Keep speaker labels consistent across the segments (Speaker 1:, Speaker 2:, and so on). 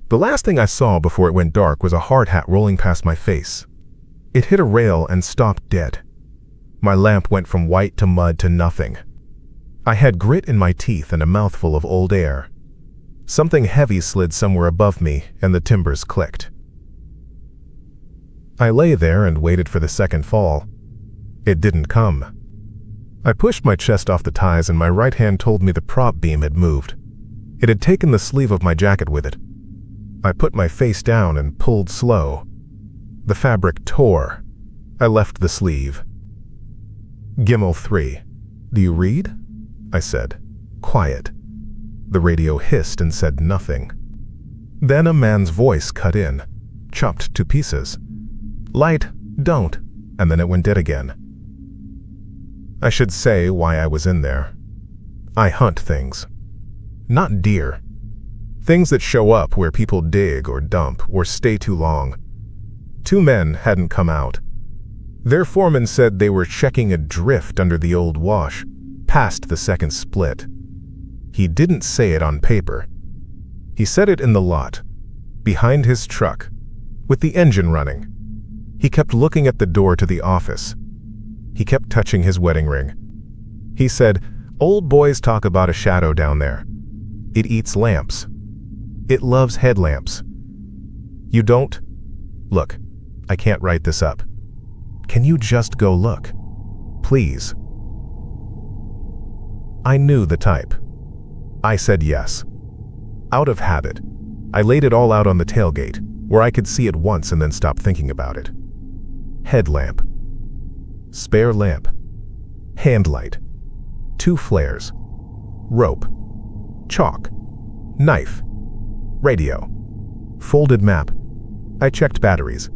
Speaker 1: The last thing I saw before it went dark was a hard hat rolling past my face. It hit a rail and stopped dead. My lamp went from white to mud to nothing. I had grit in my teeth and a mouthful of old air. Something heavy slid somewhere above me, and the timbers clicked. I lay there and waited for the second fall. It didn't come. I pushed my chest off the ties, and my right hand told me the prop beam had moved. It had taken the sleeve of my jacket with it. I put my face down and pulled slow. The fabric tore. I left the sleeve. Gimel 3. "Do you read?" I said. Quiet. The radio hissed and said nothing. Then a man's voice cut in, chopped to pieces. "Light, don't," and then it went dead again. I should say why I was in there. I hunt things. Not deer. Things that show up where people dig or dump or stay too long. 2 men hadn't come out. Their foreman said they were checking a drift under the old wash, past the second split. He didn't say it on paper. He said it in the lot, behind his truck, with the engine running. He kept looking at the door to the office. He kept touching his wedding ring. He said, "Old boys talk about a shadow down there. It eats lamps. It loves headlamps. You don't? Look, I can't write this up. Can you just go look? Please." I knew the type. I said yes. Out of habit, I laid it all out on the tailgate, where I could see it once and then stop thinking about it. Headlamp. Spare lamp. Handlight. 2 flares. Rope. Chalk. Knife. Radio. Folded map. I checked batteries.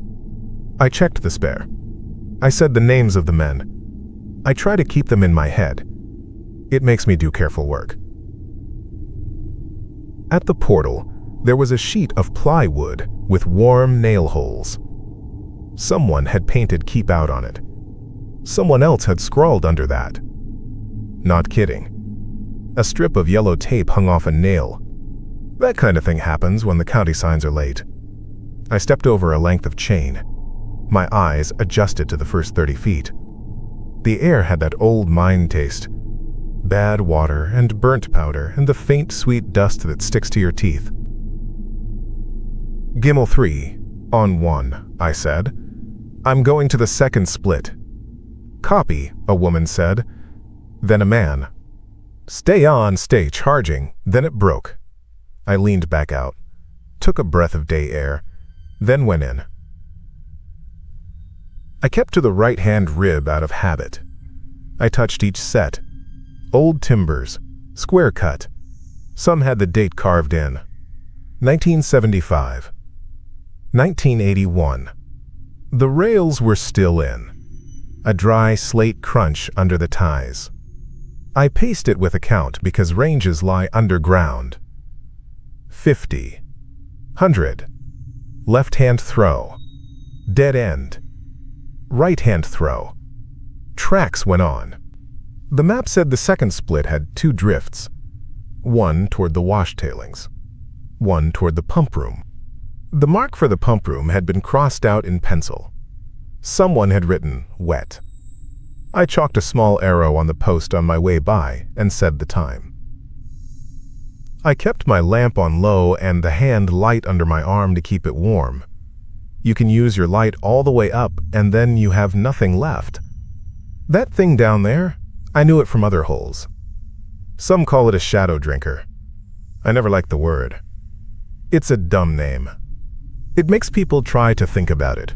Speaker 1: I checked the spare. I said the names of the men. I try to keep them in my head. It makes me do careful work. At the portal, there was a sheet of plywood with warm nail holes. Someone had painted "Keep Out" on it. Someone else had scrawled under that. Not kidding. A strip of yellow tape hung off a nail. That kind of thing happens when the county signs are late. I stepped over a length of chain. My eyes adjusted to the first 30 feet. The air had that old mine taste. Bad water and burnt powder and the faint sweet dust that sticks to your teeth. Gimel 3, on 1, I said. "I'm going to the second split." "Copy," a woman said. Then a man. "Stay on, stay charging." Then it broke. I leaned back out, took a breath of day air, then went in. I kept to the right-hand rib out of habit. I touched each set. Old timbers, square cut. Some had the date carved in. 1975. 1981. The rails were still in. A dry slate crunch under the ties. I paced it with a count because ranges lie underground. 50. 100. Left-hand throw. Dead end. Right-hand throw. Tracks went on. The map said the second split had 2 drifts. One toward the wash tailings. One toward the pump room. The mark for the pump room had been crossed out in pencil. Someone had written "wet." I chalked a small arrow on the post on my way by and said the time. I kept my lamp on low and the hand light under my arm to keep it warm. You can use your light all the way up and then you have nothing left. That thing down there, I knew it from other holes. Some call it a shadow drinker. I never liked the word. It's a dumb name. It makes people try to think about it.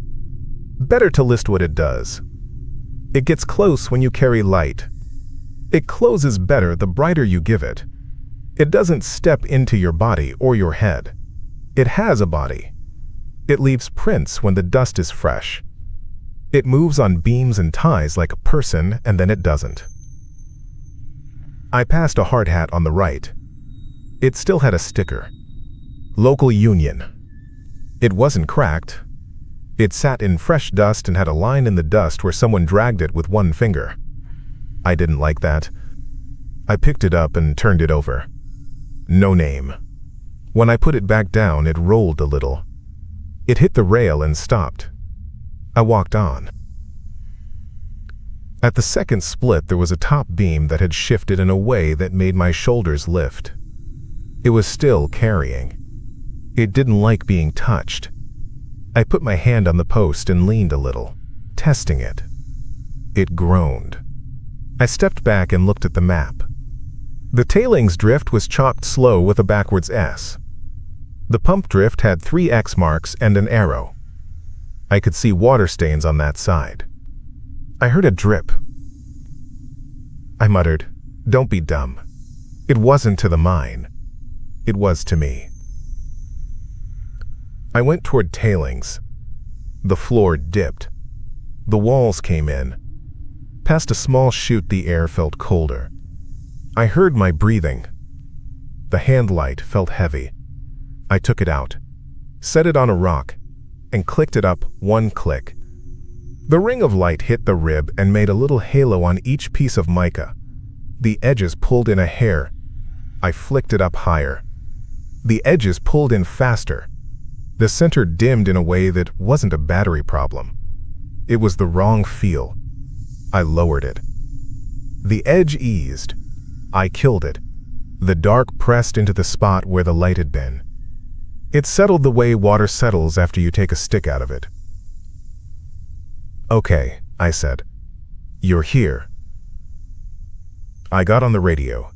Speaker 1: Better to list what it does. It gets close when you carry light. It closes better the brighter you give it. It doesn't step into your body or your head. It has a body. It leaves prints when the dust is fresh. It moves on beams and ties like a person, and then it doesn't. I passed a hard hat on the right. It still had a sticker. Local Union. It wasn't cracked. It sat in fresh dust and had a line in the dust where someone dragged it with one finger. I didn't like that. I picked it up and turned it over. No name. When I put it back down, it rolled a little. It hit the rail and stopped. I walked on. At the second split, there was a top beam that had shifted in a way that made my shoulders lift. It was still carrying. It didn't like being touched. I put my hand on the post and leaned a little, testing it. It groaned. I stepped back and looked at the map. The tailings drift was chalked slow with a backwards S. The pump drift had 3 X marks and an arrow. I could see water stains on that side. I heard a drip. I muttered, "Don't be dumb." It wasn't to the mine. It was to me. I went toward tailings. The floor dipped. The walls came in. Past a small chute, the air felt colder. I heard my breathing. The hand light felt heavy. I took it out, set it on a rock, and clicked it up 1 click. The ring of light hit the rib and made a little halo on each piece of mica. The edges pulled in a hair. I flicked it up higher. The edges pulled in faster. The center dimmed in a way that wasn't a battery problem. It was the wrong feel. I lowered it. The edge eased. I killed it. The dark pressed into the spot where the light had been. It settled the way water settles after you take a stick out of it. "Okay," I said. "You're here." I got on the radio.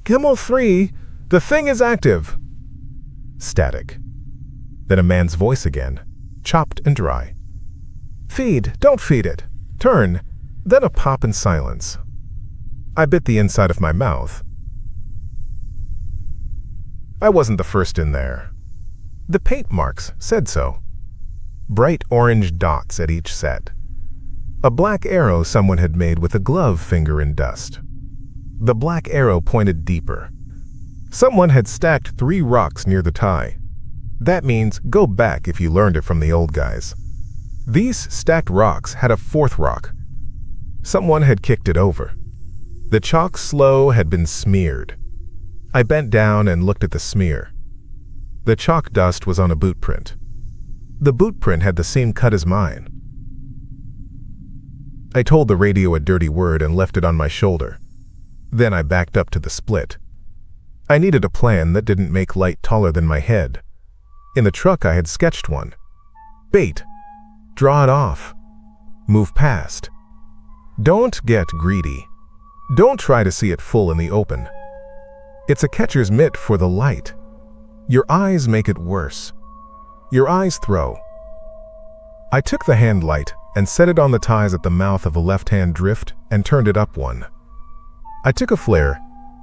Speaker 1: "Kimmel 3, the thing is active." Static. Then a man's voice again, chopped and dry. "Feed, don't feed it. Turn." Then a pop and silence. I bit the inside of my mouth. I wasn't the first in there. The paint marks said so. Bright orange dots at each set. A black arrow someone had made with a glove finger in dust. The black arrow pointed deeper. Someone had stacked 3 rocks near the tie. That means go back if you learned it from the old guys. These stacked rocks had a 4th rock. Someone had kicked it over. The chalk slow had been smeared. I bent down and looked at the smear. The chalk dust was on a boot print. The boot print had the same cut as mine. I told the radio a dirty word and left it on my shoulder. Then I backed up to the split. I needed a plan that didn't make light taller than my head. In the truck I had sketched one. Bait. Draw it off. Move past. Don't get greedy. Don't try to see it full in the open. It's a catcher's mitt for the light. Your eyes make it worse. Your eyes throw. I took the hand light and set it on the ties at the mouth of a left-hand drift and turned it up 1. I took a flare,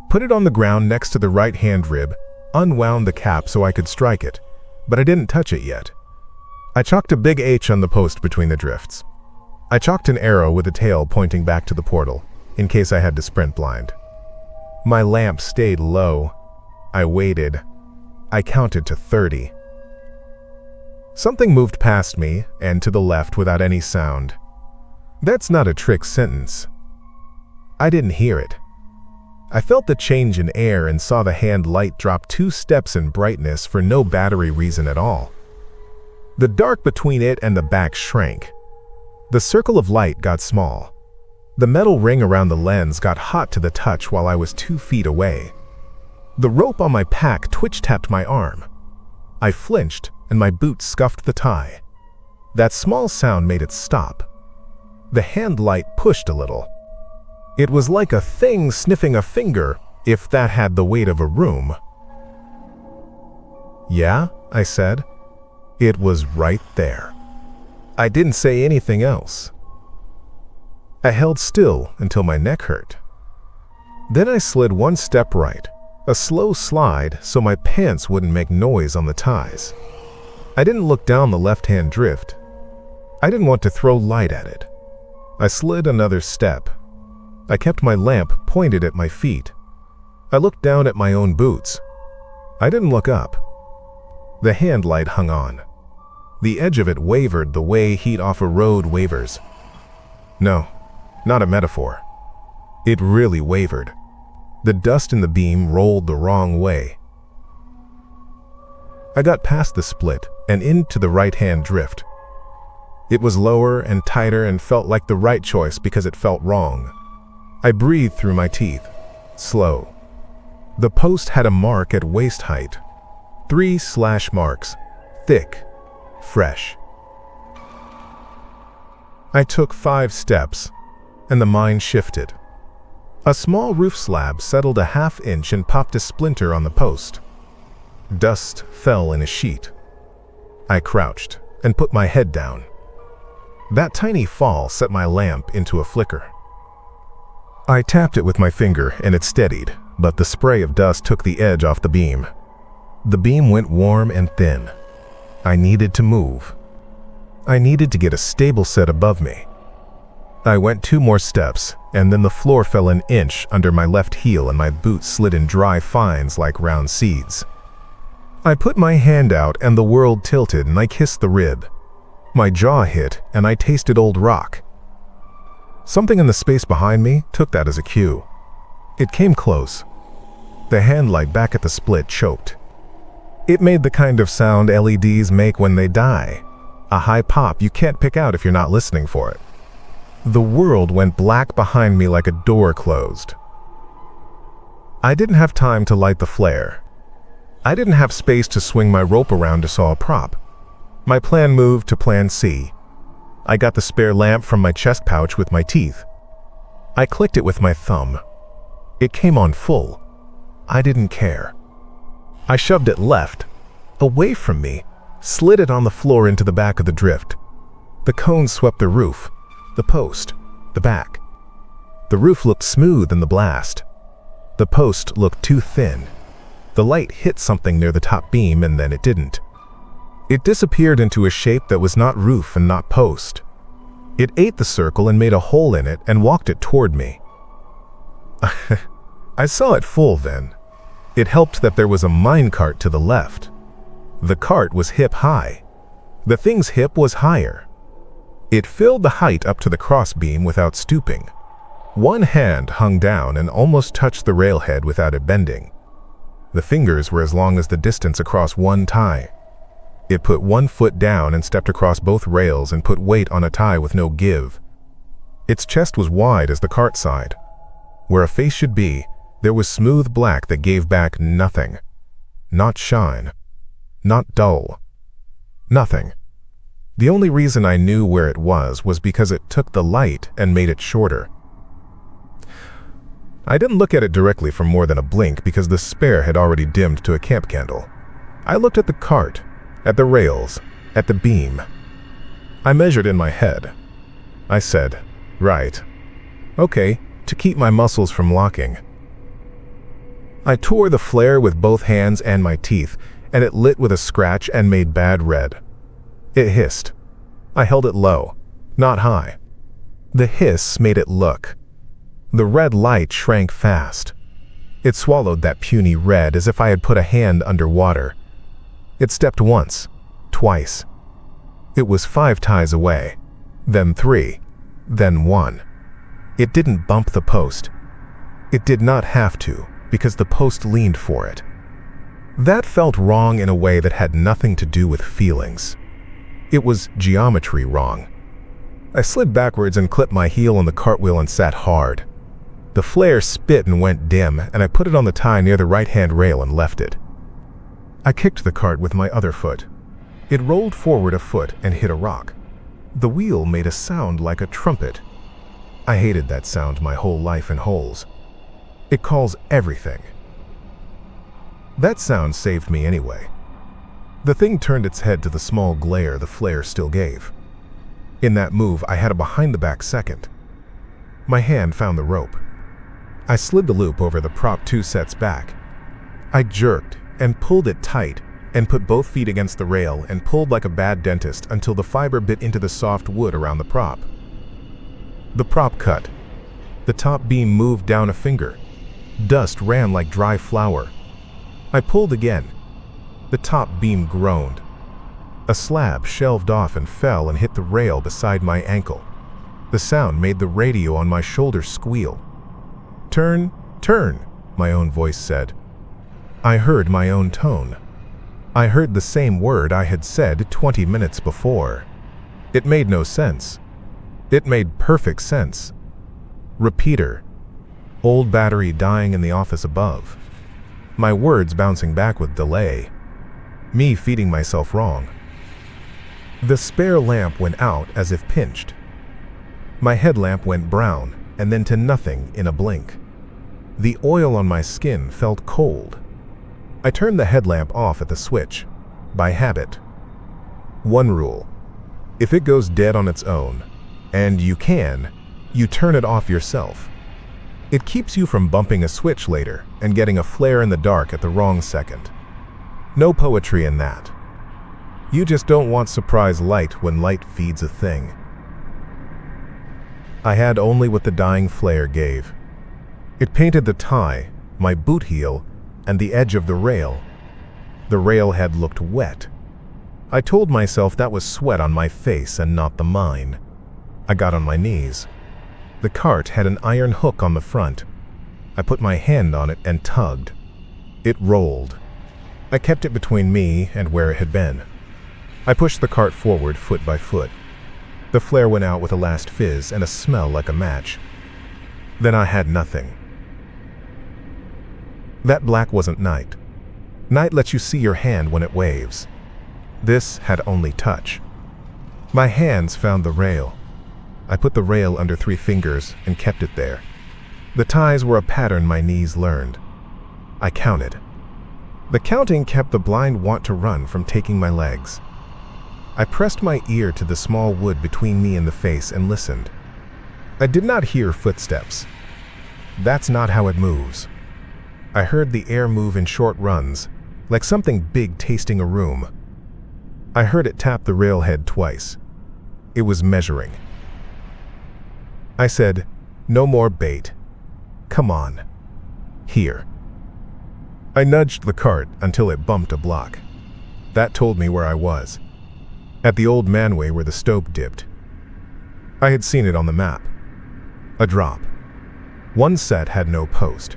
Speaker 1: put it on the ground next to the right-hand rib, unwound the cap so I could strike it, but I didn't touch it yet. I chalked a big H on the post between the drifts. I chalked an arrow with a tail pointing back to the portal, in case I had to sprint blind. My lamp stayed low. I waited. I counted to 30. Something moved past me and to the left without any sound. That's not a trick sentence. I didn't hear it. I felt the change in air and saw the hand light drop 2 steps in brightness for no battery reason at all. The dark between it and the back shrank. The circle of light got small. The metal ring around the lens got hot to the touch while I was 2 feet away. The rope on my pack twitch-tapped my arm. I flinched and my boot scuffed the tie. That small sound made it stop. The hand light pushed a little. It was like a thing sniffing a finger, if that had the weight of a room. "Yeah," I said. It was right there. I didn't say anything else. I held still until my neck hurt. Then I slid 1 step right, a slow slide so my pants wouldn't make noise on the ties. I didn't look down the left-hand drift. I didn't want to throw light at it. I slid another step. I kept my lamp pointed at my feet. I looked down at my own boots. I didn't look up. The hand light hung on. The edge of it wavered the way heat off a road wavers. No, not a metaphor. It really wavered. The dust in the beam rolled the wrong way. I got past the split and into the right-hand drift. It was lower and tighter and felt like the right choice because it felt wrong. I breathed through my teeth, slow. The post had a mark at waist height. 3 slash marks, thick, fresh. I took 5 steps, and the mind shifted. A small roof slab settled a half-inch and popped a splinter on the post. Dust fell in a sheet. I crouched and put my head down. That tiny fall set my lamp into a flicker. I tapped it with my finger and it steadied, but the spray of dust took the edge off the beam. The beam went warm and thin. I needed to move. I needed to get a stable set above me. I went 2 more steps, and then the floor fell an inch under my left heel and my boots slid in dry fines like round seeds. I put my hand out and the world tilted and I kissed the rib. My jaw hit and I tasted old rock. Something in the space behind me took that as a cue. It came close. The handlight back at the split choked. It made the kind of sound LEDs make when they die. A high pop you can't pick out if you're not listening for it. The world went black behind me like a door closed. I didn't have time to light the flare. I didn't have space to swing my rope around to saw a prop. My plan moved to plan C. I got the spare lamp from my chest pouch with my teeth. I clicked it with my thumb. It came on full. I didn't care. I shoved it left, away from me, slid it on the floor into the back of the drift. The cone swept the roof, the post, the back. The roof looked smooth in the blast. The post looked too thin. The light hit something near the top beam and then it didn't. It disappeared into a shape that was not roof and not post. It ate the circle and made a hole in it and walked it toward me. I saw it full then. It helped that there was a minecart to the left. The cart was hip high. The thing's hip was higher. It filled the height up to the crossbeam without stooping. One hand hung down and almost touched the railhead without it bending. The fingers were as long as the distance across one tie. It put 1 foot down and stepped across both rails and put weight on a tie with no give. Its chest was wide as the cart side. Where a face should be, there was smooth black that gave back nothing. Not shine. Not dull. Nothing. The only reason I knew where it was because it took the light and made it shorter. I didn't look at it directly for more than a blink because the spare had already dimmed to a camp candle. I looked at the cart, at the rails, at the beam. I measured in my head. I said, right. Okay, to keep my muscles from locking. I tore the flare with both hands and my teeth, and it lit with a scratch and made bad red. It hissed. I held it low, not high. The hiss made it look. The red light shrank fast. It swallowed that puny red as if I had put a hand under water. It stepped once, twice. It was 5 ties away, then 3, then 1. It didn't bump the post. It did not have to, because the post leaned for it. That felt wrong in a way that had nothing to do with feelings. It was geometry wrong. I slid backwards and clipped my heel on the cartwheel and sat hard. The flare spit and went dim, and I put it on the tie near the right-hand rail and left it. I kicked the cart with my other foot. It rolled forward a foot and hit a rock. The wheel made a sound like a trumpet. I hated that sound my whole life in holes. It calls everything. That sound saved me anyway. The thing turned its head to the small glare the flare still gave. In that move, I had a behind-the-back second. My hand found the rope. I slid the loop over the prop 2 sets back. I jerked and pulled it tight and put both feet against the rail and pulled like a bad dentist until the fiber bit into the soft wood around the prop. The prop cut. The top beam moved down a finger. Dust ran like dry flour. I pulled again. The top beam groaned. A slab shelved off and fell and hit the rail beside my ankle. The sound made the radio on my shoulder squeal. "Turn, turn," my own voice said. I heard my own tone. I heard the same word I had said 20 minutes before. It made no sense. It made perfect sense. Repeater. Old battery dying in the office above. My words bouncing back with delay. Me feeding myself wrong. The spare lamp went out as if pinched. My headlamp went brown and then to nothing in a blink. The oil on my skin felt cold. I turned the headlamp off at the switch, by habit. One rule: if it goes dead on its own, and you turn it off yourself. It keeps you from bumping a switch later and getting a flare in the dark at the wrong second. No poetry in that. You just don't want surprise light when light feeds a thing. I had only what the dying flare gave. It painted the tie, my boot heel, and the edge of the rail. The rail had looked wet. I told myself that was sweat on my face and not the mine. I got on my knees. The cart had an iron hook on the front. I put my hand on it and tugged. It rolled. I kept it between me and where it had been. I pushed the cart forward foot by foot. The flare went out with a last fizz and a smell like a match. Then I had nothing. That black wasn't night. Night lets you see your hand when it waves. This had only touch. My hands found the rail. I put the rail under 3 fingers and kept it there. The ties were a pattern my knees learned. I counted. The counting kept the blind want to run from taking my legs. I pressed my ear to the small wood between me and the face and listened. I did not hear footsteps. That's not how it moves. I heard the air move in short runs, like something big tasting a room. I heard it tap the railhead twice. It was measuring. I said, "No more bait. Come on. Here." I nudged the cart until it bumped a block. That told me where I was. At the old manway where the stope dipped. I had seen it on the map. A drop. One set had no post.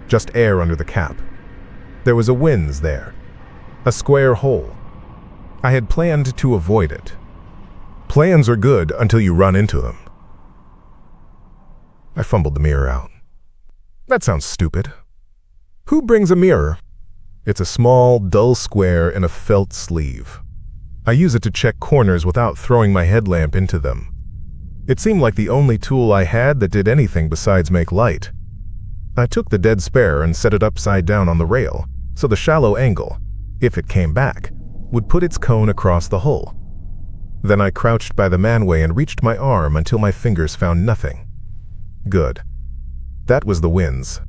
Speaker 1: Just air under the cap. There was a winze there. A square hole. I had planned to avoid it. Plans are good until you run into them. I fumbled the mirror out. That sounds stupid. Who brings a mirror? It's a small, dull square in a felt sleeve. I use it to check corners without throwing my headlamp into them. It seemed like the only tool I had that did anything besides make light. I took the dead spare and set it upside down on the rail, so the shallow angle, if it came back, would put its cone across the hole. Then I crouched by the manway and reached my arm until my fingers found nothing. Good. That was the winze.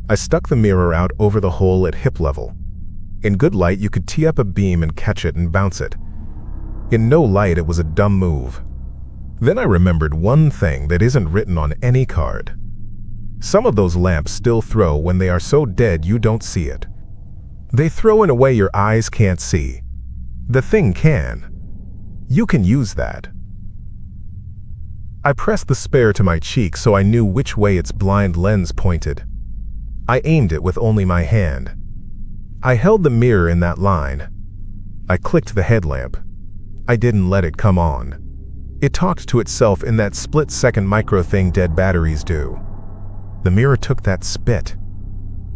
Speaker 1: I stuck the mirror out over the hole at hip level. In good light, you could tee up a beam and catch it and bounce it. In no light, it was a dumb move. Then I remembered one thing that isn't written on any card. Some of those lamps still throw when they are so dead you don't see it. They throw in a way your eyes can't see. The thing can. You can use that. I pressed the spare to my cheek so I knew which way its blind lens pointed. I aimed it with only my hand. I held the mirror in that line. I clicked the headlamp. I didn't let it come on. It talked to itself in that split-second micro thing dead batteries do. The mirror took that spit.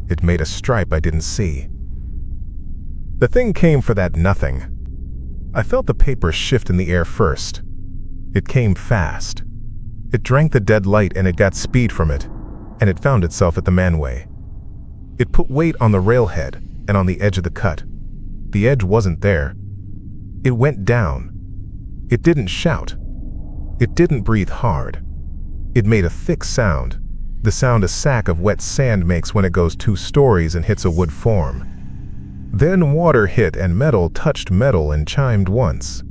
Speaker 1: It made a stripe I didn't see. The thing came for that nothing. I felt the paper shift in the air first. It came fast. It drank the dead light and it got speed from it, and it found itself at the manway. It put weight on the railhead and on the edge of the cut. The edge wasn't there. It went down. It didn't shout. It didn't breathe hard. It made a thick sound, the sound a sack of wet sand makes when it goes 2 stories and hits a wood form. Then water hit and metal touched metal and chimed once.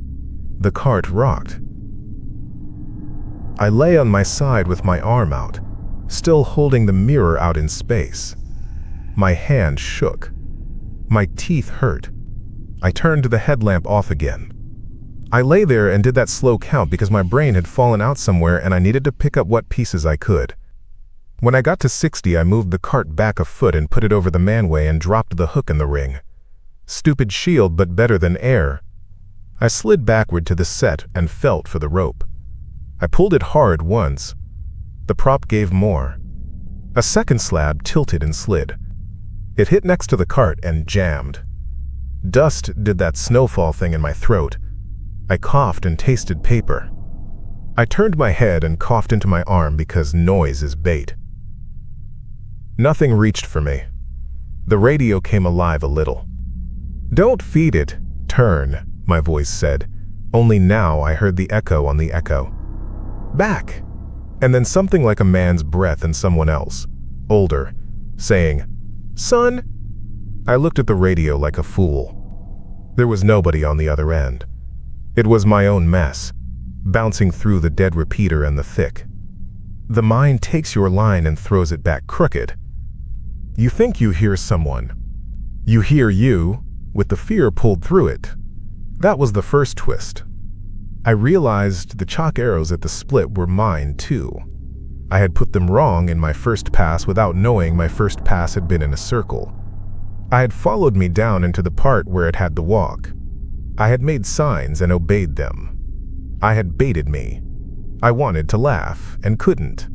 Speaker 1: The cart rocked. I lay on my side with my arm out, still holding the mirror out in space. My hand shook. My teeth hurt. I turned the headlamp off again. I lay there and did that slow count because my brain had fallen out somewhere and I needed to pick up what pieces I could. When I got to 60, I moved the cart back a foot and put it over the manway and dropped the hook in the ring. Stupid shield, but better than air. I slid backward to the set and felt for the rope. I pulled it hard once. The prop gave more. A second slab tilted and slid. It hit next to the cart and jammed. Dust did that snowfall thing in my throat. I coughed and tasted paper. I turned my head and coughed into my arm because noise is bait. Nothing reached for me. The radio came alive a little. "Don't feed it, turn," my voice said. Only now I heard the echo on the echo. "Back!" And then something like a man's breath and someone else, older, saying, "Son?" I looked at the radio like a fool. There was nobody on the other end. It was my own mess, bouncing through the dead repeater and the thick. The mind takes your line and throws it back crooked. You think you hear someone. You hear you, with the fear pulled through it. That was the first twist. I realized the chalk arrows at the split were mine too. I had put them wrong in my first pass without knowing my first pass had been in a circle. I had followed me down into the part where it had to walk. I had made signs and obeyed them. I had baited me. I wanted to laugh and couldn't.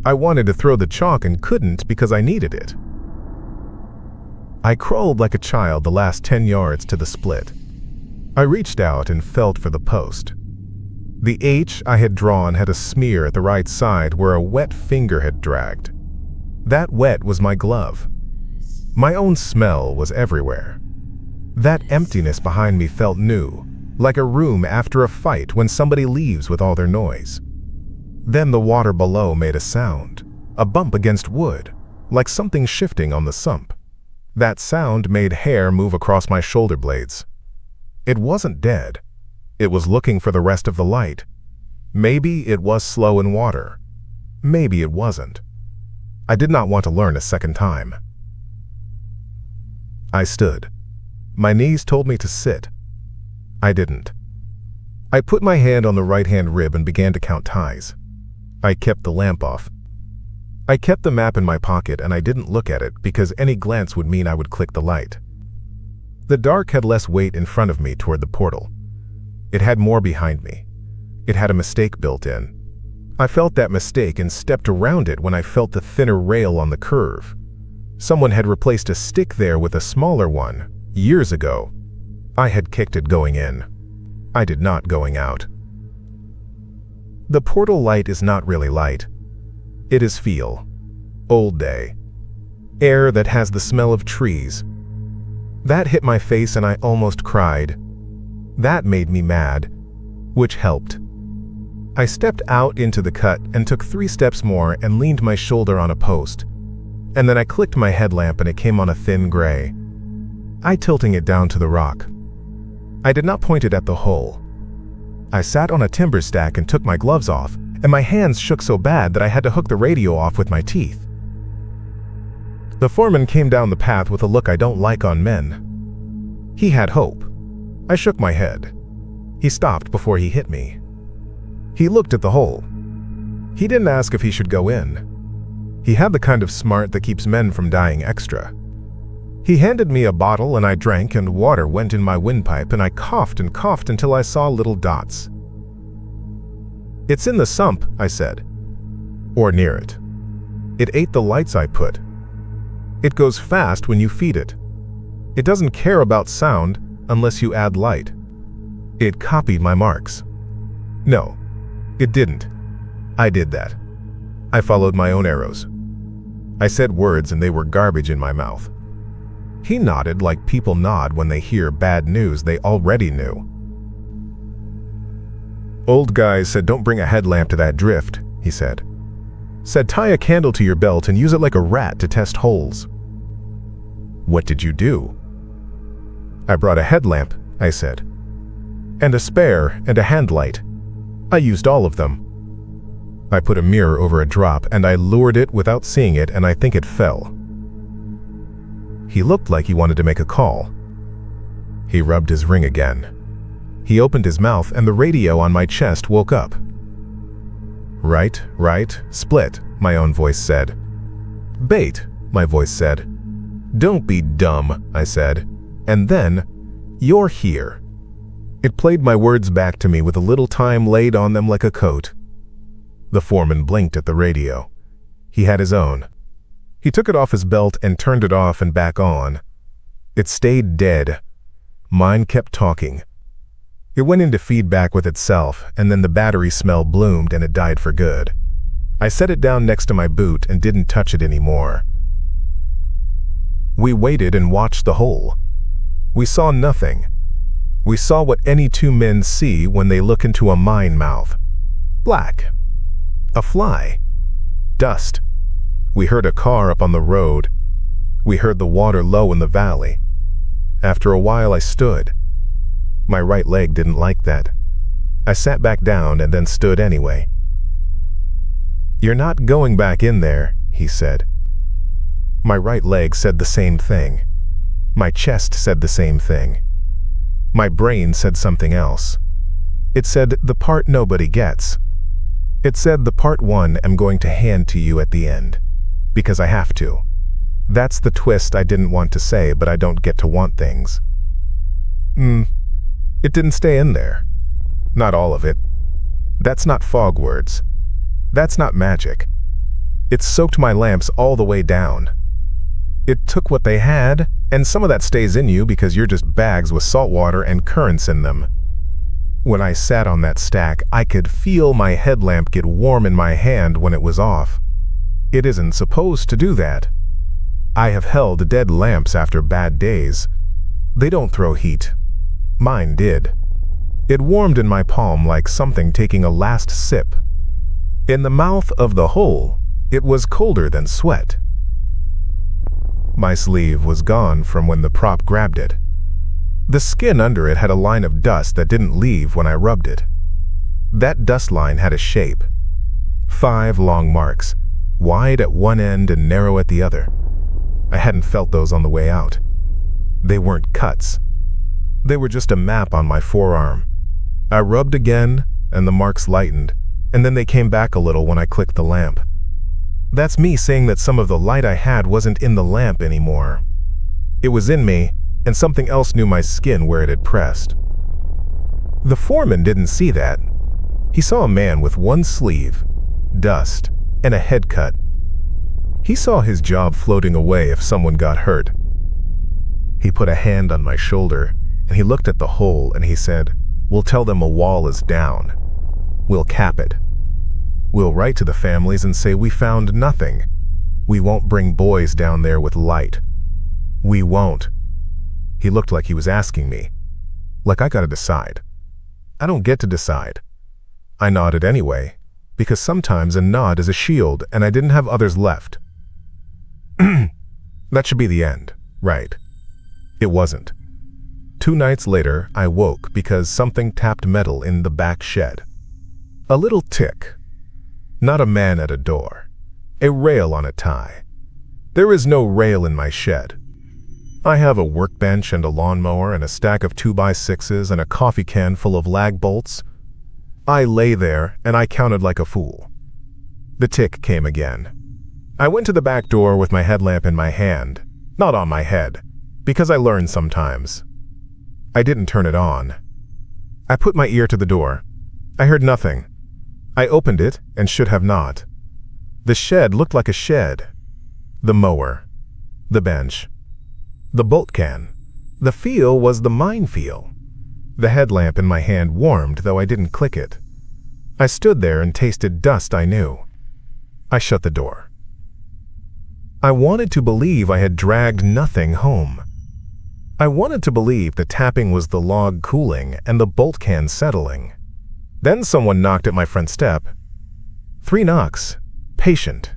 Speaker 1: I wanted to throw the chalk and couldn't because I needed it. I crawled like a child the last 10 yards to the split. I reached out and felt for the post. The H I had drawn had a smear at the right side where a wet finger had dragged. That wet was my glove. My own smell was everywhere. That emptiness behind me felt new, like a room after a fight when somebody leaves with all their noise. Then the water below made a sound, a bump against wood, like something shifting on the sump. That sound made hair move across my shoulder blades. It wasn't dead. It was looking for the rest of the light. Maybe it was slow in water. Maybe it wasn't. I did not want to learn a second time. I stood. My knees told me to sit. I didn't. I put my hand on the right-hand rib and began to count ties. I kept the lamp off. I kept the map in my pocket and I didn't look at it because any glance would mean I would click the light. The dark had less weight in front of me toward the portal. It had more behind me. It had a mistake built in. I felt that mistake and stepped around it when I felt the thinner rail on the curve. Someone had replaced a stick there with a smaller one, years ago. I had kicked it going in. I did not going out. The portal light is not really light. It is feel. Old day. Air that has the smell of trees. That hit my face and I almost cried. That made me mad, which helped. I stepped out into the cut and took 3 steps more and leaned my shoulder on a post. And then I clicked my headlamp and it came on a thin gray. I tilting it down to the rock. I did not point it at the hole. I sat on a timber stack and took my gloves off, and my hands shook so bad that I had to hook the radio off with my teeth. The foreman came down the path with a look I don't like on men. He had hope. I shook my head. He stopped before he hit me. He looked at the hole. He didn't ask if he should go in. He had the kind of smart that keeps men from dying extra. He handed me a bottle and I drank and water went in my windpipe and I coughed until I saw little dots. "It's in the sump," I said. "Or near it. It ate the lights I put. It goes fast when you feed it. It doesn't care about sound unless you add light. It copied my marks." No, it didn't. I did that. I followed my own arrows. I said words and they were garbage in my mouth. He nodded like people nod when they hear bad news they already knew. "Old guys said don't bring a headlamp to that drift," he said. "Said tie a candle to your belt and use it like a rat to test holes." "What did you do?" "I brought a headlamp," I said. "And a spare and a hand light. I used all of them." I put a mirror over a drop and I lured it without seeing it and I think it fell. He looked like he wanted to make a call. He rubbed his ring again. He opened his mouth and the radio on my chest woke up. "Right, split," my own voice said. "Bait," my voice said. "Don't be dumb," I said. And then, "You're here." It played my words back to me with a little time laid on them like a coat. The foreman blinked at the radio. He had his own. He took it off his belt and turned it off and back on. It stayed dead. Mine kept talking. It went into feedback with itself, and then the battery smell bloomed and it died for good. I set it down next to my boot and didn't touch it anymore. We waited and watched the hole. We saw nothing. We saw what any two men see when they look into a mine mouth. Black. A fly. Dust. We heard a car up on the road. We heard the water low in the valley. After a while I stood. My right leg didn't like that. I sat back down and then stood anyway. "You're not going back in there," he said. My right leg said the same thing. My chest said the same thing. My brain said something else. It said the part nobody gets. It said the part one I'm going to hand to you at the end. Because I have to. That's the twist I didn't want to say, but I don't get to want things. It didn't stay in there. Not all of it. That's not fog words. That's not magic. It soaked my lamps all the way down. It took what they had, and some of that stays in you because you're just bags with salt water and currents in them. When I sat on that stack, I could feel my headlamp get warm in my hand when it was off. It isn't supposed to do that. I have held dead lamps after bad days. They don't throw heat. Mine did. It warmed in my palm like something taking a last sip. In the mouth of the hole, it was colder than sweat. My sleeve was gone from when the prop grabbed it. The skin under it had a line of dust that didn't leave when I rubbed it. That dust line had a shape. 5 long marks, wide at one end and narrow at the other. I hadn't felt those on the way out. They weren't cuts. They were just a map on my forearm. I rubbed again, and the marks lightened, and then they came back a little when I clicked the lamp. That's me saying that some of the light I had wasn't in the lamp anymore. It was in me, and something else knew my skin where it had pressed. The foreman didn't see that. He saw a man with one sleeve, dust, and a head cut. He saw his job floating away if someone got hurt. He put a hand on my shoulder, and he looked at the hole and he said, "We'll tell them a wall is down. We'll cap it. We'll write to the families and say we found nothing. We won't bring boys down there with light. We won't." He looked like he was asking me, like I gotta decide. I don't get to decide. I nodded anyway, because sometimes a nod is a shield and I didn't have others left. That should be the end, right? It wasn't. 2 nights later, I woke because something tapped metal in the back shed. A little tick. Not a man at a door. A rail on a tie. There is no rail in my shed. I have a workbench and a lawnmower and a stack of 2x6s and a coffee can full of lag bolts. I lay there and I counted like a fool. The tick came again. I went to the back door with my headlamp in my hand, not on my head, because I learn sometimes. I didn't turn it on. I put my ear to the door. I heard nothing. I opened it and should have not. The shed looked like a shed. The mower. The bench. The bolt can. The feel was the mine feel. The headlamp in my hand warmed, though I didn't click it. I stood there and tasted dust I knew. I shut the door. I wanted to believe I had dragged nothing home. I wanted to believe the tapping was the log cooling and the bolt can settling. Then someone knocked at my front step. 3 knocks. Patient.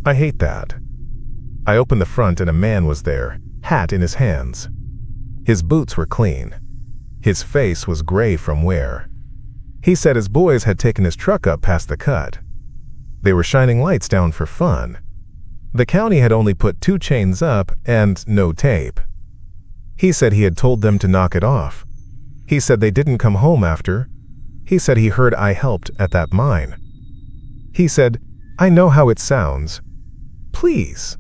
Speaker 1: I hate that. I opened the front and a man was there, hat in his hands. His boots were clean. His face was gray from wear. He said his boys had taken his truck up past the cut. They were shining lights down for fun. The county had only put 2 chains up and no tape. He said he had told them to knock it off. He said they didn't come home after. He said he heard I helped at that mine. He said, "I know how it sounds. Please."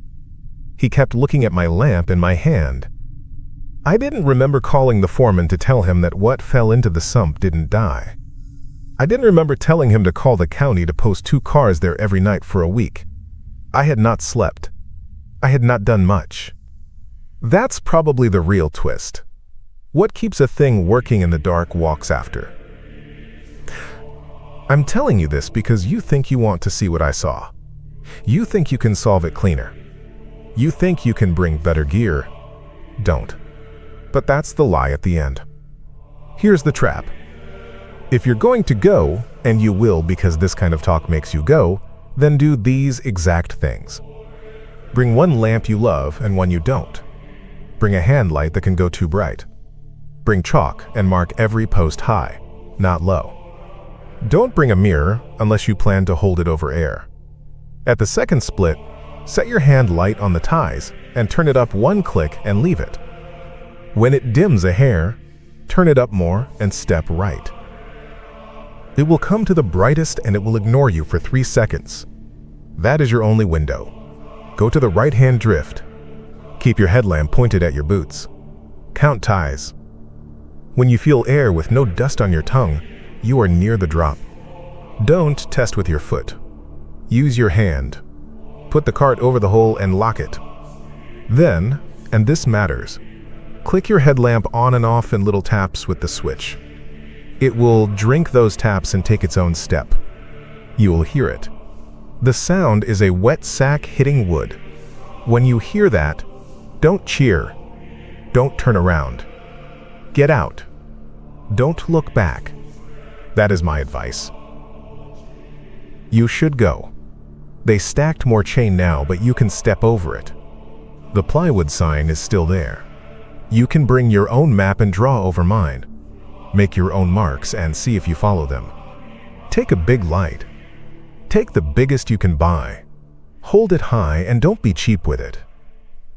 Speaker 1: He kept looking at my lamp in my hand. I didn't remember calling the foreman to tell him that what fell into the sump didn't die. I didn't remember telling him to call the county to post 2 cars there every night for a week. I had not slept. I had not done much. That's probably the real twist. What keeps a thing working in the dark walks after. I'm telling you this because you think you want to see what I saw. You think you can solve it cleaner. You think you can bring better gear. Don't. But that's the lie at the end. Here's the trap. If you're going to go, and you will because this kind of talk makes you go, then do these exact things. Bring one lamp you love and one you don't. Bring a hand light that can go too bright. Bring chalk and mark every post high, not low. Don't bring a mirror unless you plan to hold it over air. At the second split, set your hand light on the ties and turn it up 1 click and leave it. When it dims a hair, turn it up more and step right. It will come to the brightest and it will ignore you for 3 seconds. That is your only window. Go to the right-hand drift. Keep your headlamp pointed at your boots. Count ties. When you feel air with no dust on your tongue, you are near the drop. Don't test with your foot. Use your hand. Put the cart over the hole and lock it. Then, and this matters, click your headlamp on and off in little taps with the switch. It will drink those taps and take its own step. You will hear it. The sound is a wet sack hitting wood. When you hear that, don't cheer. Don't turn around. Get out. Don't look back. That is my advice. You should go. They stacked more chain now, but you can step over it. The plywood sign is still there. You can bring your own map and draw over mine. Make your own marks and see if you follow them. Take a big light. Take the biggest you can buy. Hold it high and don't be cheap with it.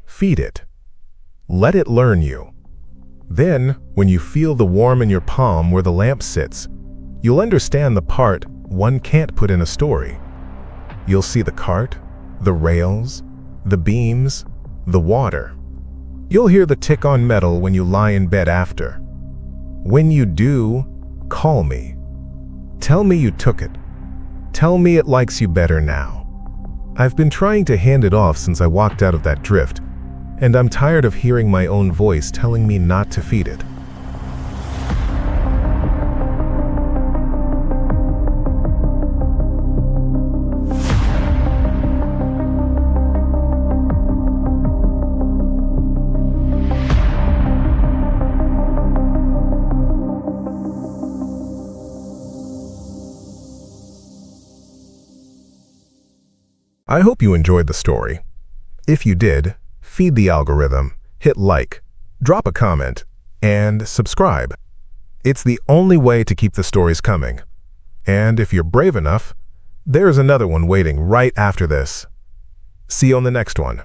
Speaker 1: Feed it. Let it learn you. Then, when you feel the warmth in your palm where the lamp sits, you'll understand the part one can't put in a story. You'll see the cart, the rails, the beams, the water. You'll hear the tick on metal when you lie in bed after. When you do, call me. Tell me you took it. Tell me it likes you better now. I've been trying to hand it off since I walked out of that drift, and I'm tired of hearing my own voice telling me not to feed it. I hope you enjoyed the story. If you did, feed the algorithm, hit like, drop a comment, and subscribe. It's the only way to keep the stories coming. And if you're brave enough, there's another one waiting right after this. See you on the next one.